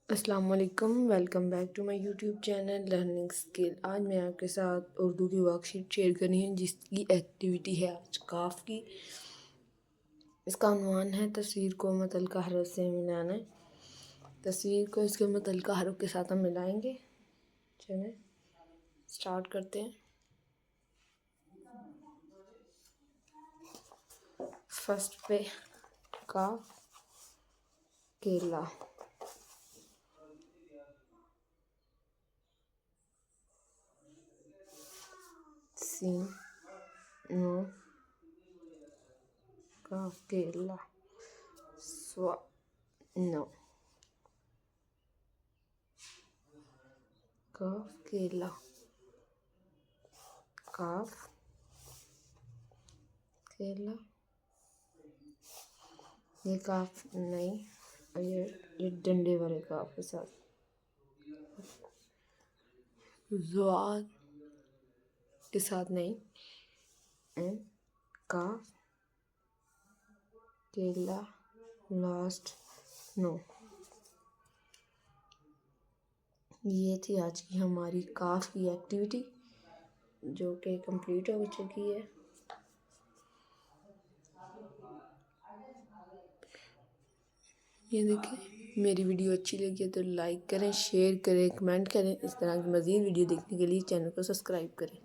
अस्सलाम वालेकुम। Welcome back to my YouTube channel learning skill. आज मैं आपके साथ उर्दू की वर्कशीट शेयर करनी है जिसकी एक्टिविटी है आज काफ की। इसका उन्वान है तस्वीर को मुतल्लिका हरफ से मिलाना। तस्वीर को इसके मुतल्लिका हरफ के साथ हम मिलाएंगे। चलें स्टार्ट करते हैं। फर्स्ट पे काफ, केला, सीन, नून, काफ केला, स्वा, नो, काफ केला, काफ केला, ये काफ नहीं, और ये डंडे वाले काफ के साथ ज़ुआद के साथ नहीं, एंड काफ केला लास्ट नो। ये थी आज की हमारी काफ की एक्टिविटी जो कि कंप्लीट हो चुकी है। ये देखिए, मेरी वीडियो अच्छी लगी है तो लाइक करें, शेयर करें, कमेंट करें। इस तरह की मज़ीद वीडियो देखने के लिए चैनल को सब्सक्राइब करें।